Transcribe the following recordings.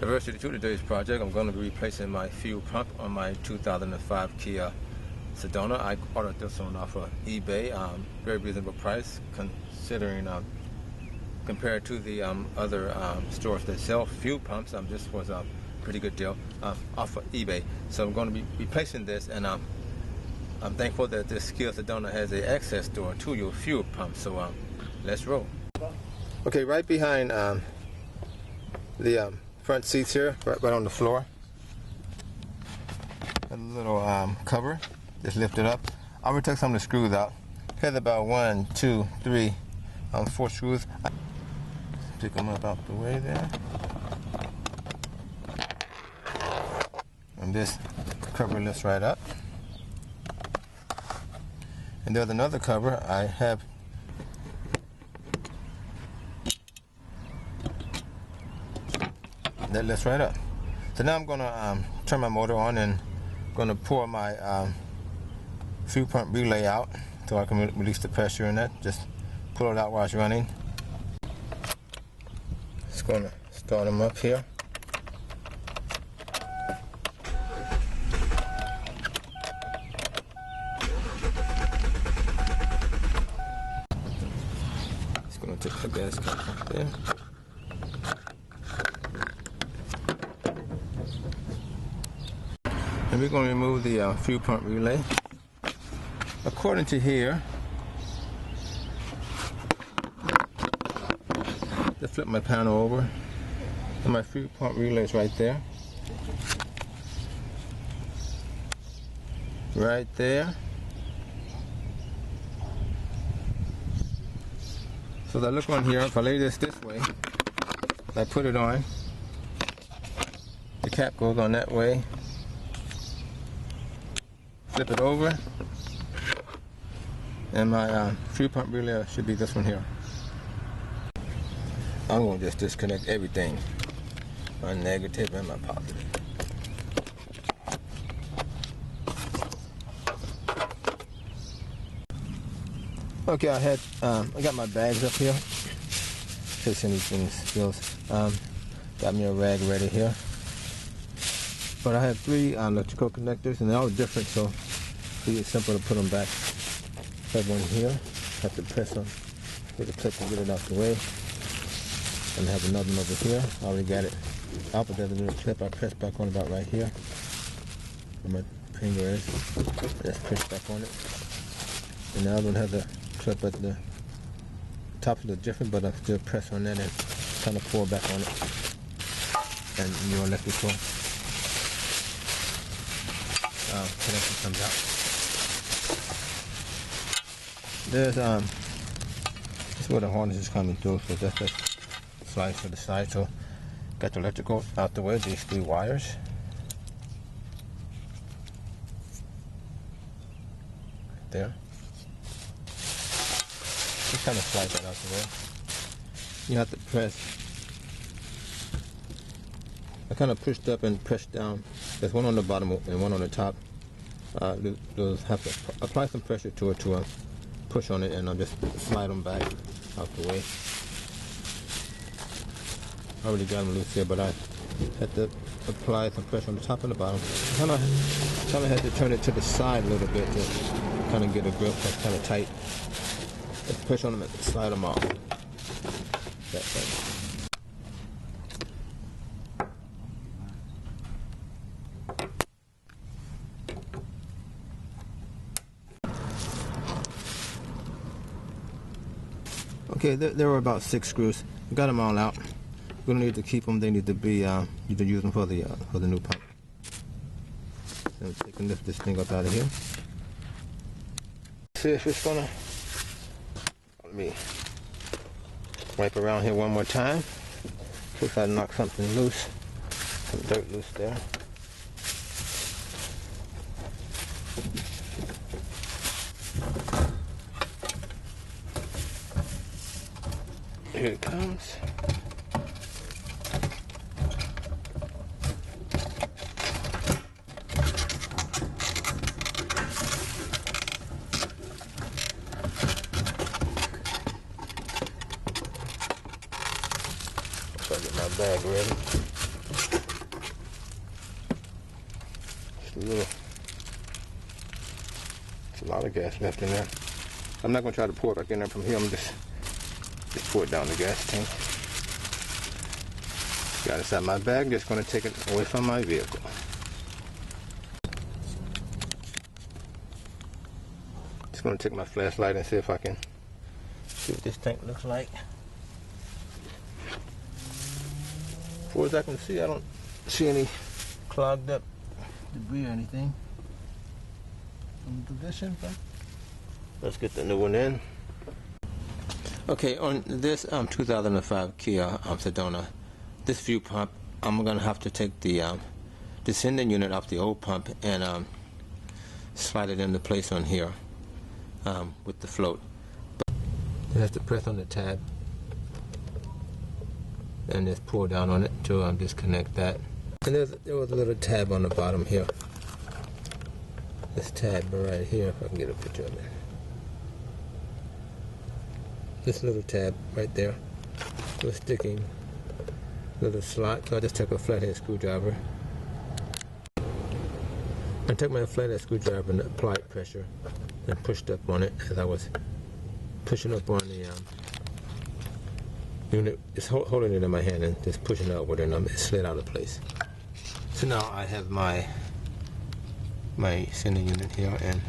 Diversity to today's project, I'm going to be replacing my fuel pump on my 2005 Kia Sedona. I ordered this one off of eBay. Very reasonable price considering compared to the other stores that sell fuel pumps. This was a pretty good deal off of eBay. So I'm going to be replacing this, and I'm thankful that this Kia Sedona has an access door to your fuel pump. So let's roll. Okay, right behind the front seats here, right on the floor, a little cover, just lift it up. I already took some of the screws out. Has about 1, 2, 3, 4 screws. Pick them up out the way there. And this cover lifts right up. And there's another cover I have. That lifts right up. So now I'm going to turn my motor on and going to pour my fuel pump relay out so I can release the pressure in it. Just pull it out while it's running. Just going to start them up here. Just going to take the gas cap off there. And we're going to remove the fuel pump relay. According to here, just flip my panel over, and my fuel pump relay is right there. Right there. So as I look on here, if I lay this way, I put it on, the cap goes on that way. Flip it over, and my fuel pump relay should be this one here. I'm going to just disconnect everything, my negative and my positive. Okay, I got my bags up here in case anything spills. Got me a rag ready here. But I have 3 electrical connectors, and they're all different, so it's simple to put them back. Have one here, have to press on with the clip and get it out the way. And I have another one over here. I already got it out, but there's a little clip I press back on about right here. Where my finger is. I just push back on it. And the other one has a clip at the top of the different, but I still press on that and kind of pull back on it. And your electrical connection comes out. There's this is where the harness is coming through, so that's the slice for the side. So got the electrical out the way, these 3 wires. There. Just kind of slide that out the way. You have to press. I kind of pushed up and pressed down. There's one on the bottom and one on the top. Those have to apply some pressure to it to push on it, and I'll just slide them back out the way. I already got them loose here, but I had to apply some pressure on the top and the bottom. Kind of had to turn it to the side a little bit to kind of get a grip that's kind of tight. Just push on them and slide them off. That side. Okay, there were about 6 screws. We got them all out. We're gonna need to keep them. They need to be you can use them for the new pump. So we can lift this thing up out of here. See if it's gonna. Let me wipe around here one more time. In case I knock something loose, some dirt loose there. Here it comes. So I get my bag ready. There's a lot of gas left in there. I'm not going to try to pour it back in there from here. I'm just pour it down the gas tank. Got it inside my bag. Just going to take it away from my vehicle. Just going to take my flashlight and see if I can see what this tank looks like. As far as I can see, I don't see any clogged up debris or anything in position, but let's get the new one in. Okay, on this 2005 Kia Sedona, this fuel pump, I'm gonna have to take the descending unit off the old pump and slide it into place on here with the float. But you have to press on the tab and just pull down on it to disconnect that. And there was a little tab on the bottom here. This tab right here, if I can get a picture of it. This little tab right there was sticking little slot, so I just took a flathead screwdriver. I took my flathead screwdriver and applied pressure and pushed up on it as I was pushing up on the unit, just holding it in my hand and just pushing outward, and it slid out of place. So now I have my sending unit here and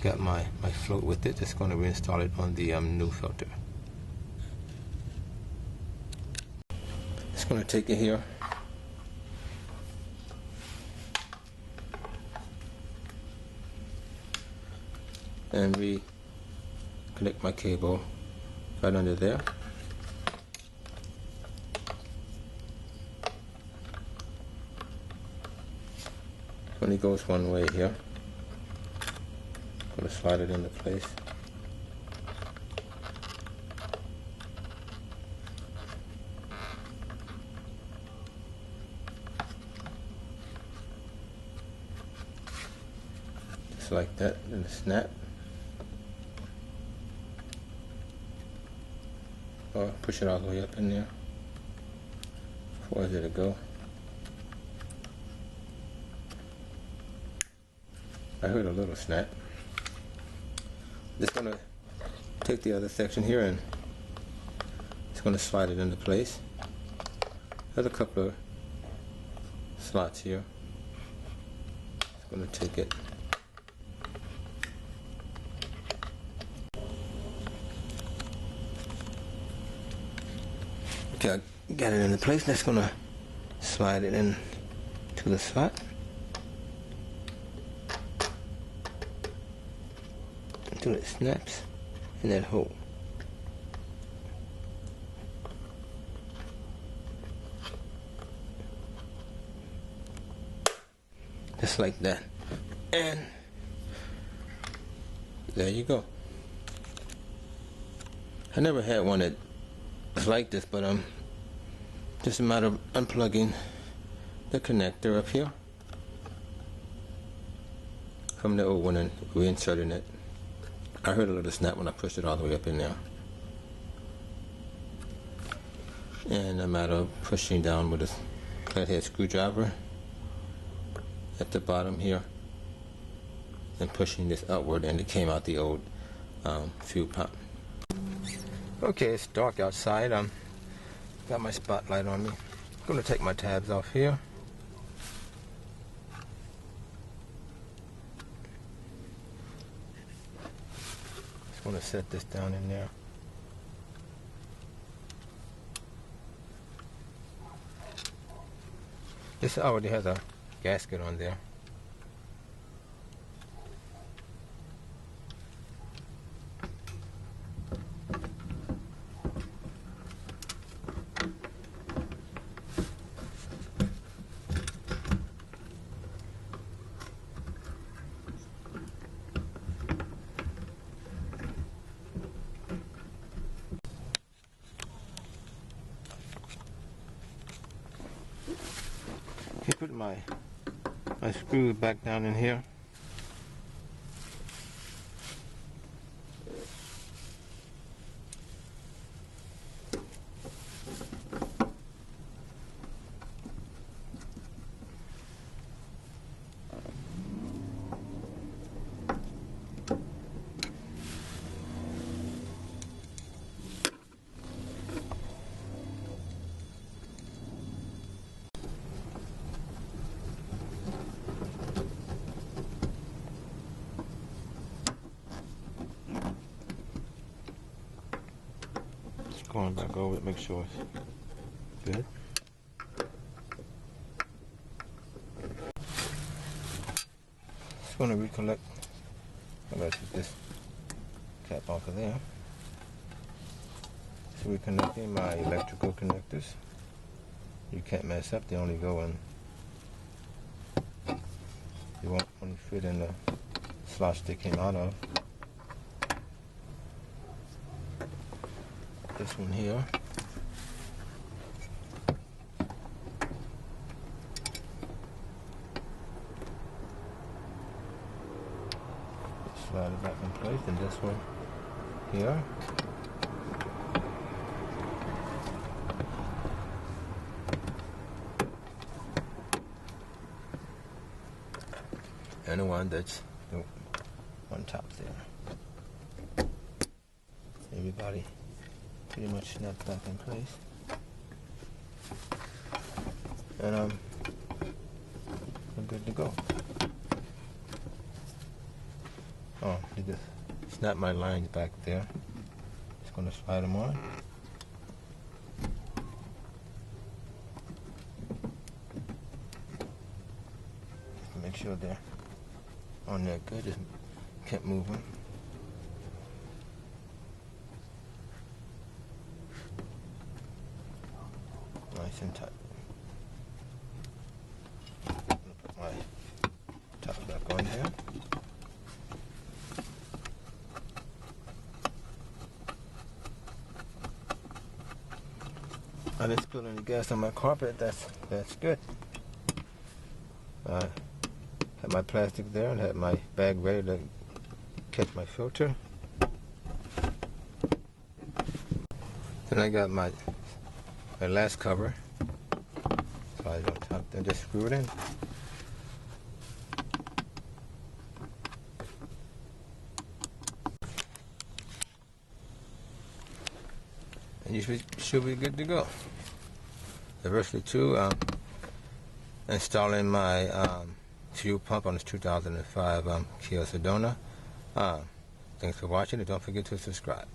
got my float with it. Just going to reinstall it on the new filter. Just going to take it here. And reconnect my cable right under there. Only goes one way here. I'm going to slide it into place. Just like that, and snap. Or push it all the way up in there. Where did it go? I heard a little snap. Just gonna take the other section here and just gonna slide it into place. There's a couple of slots here. Just gonna take it. Okay, I got it into place. Just gonna slide it in to the slot. Until it snaps in that hole. Just like that. And there you go. I never had one that was like this, but just a matter of unplugging the connector up here from the old one and reinserting it. I heard a little snap when I pushed it all the way up in there. And a matter of pushing down with a flathead screwdriver at the bottom here and pushing this upward, and it came out the old fuel pump. Okay, it's dark outside. Got my spotlight on me. I'm going to take my tabs off here. Just want to set this down in there. This already has a gasket on there. Put my screw back down in here. going back over it, make sure it's good. Just going to recollect. I'm going to take this cap off of there. So reconnecting my electrical connectors. You can't mess up, they only go in. They won't only fit in the slots they came out of. This one here. Slide it back in place, and this one here. And the one that's on top there. Everybody pretty much snapped back in place. And I'm good to go. Oh, I just snap my lines back there. Just gonna slide them on. Just to make sure they're on there good, just can't move them. Nice and tight. I'm gonna put my top back on there. I didn't spill any gas on my carpet. That's good. Had my plastic there and had my bag ready to catch my filter. Then I got my last cover. Slide it on top there, just screw it in. And you should be good to go. Diversity 2, installing my fuel pump on this 2005 Kia Sedona. Thanks for watching, and don't forget to subscribe.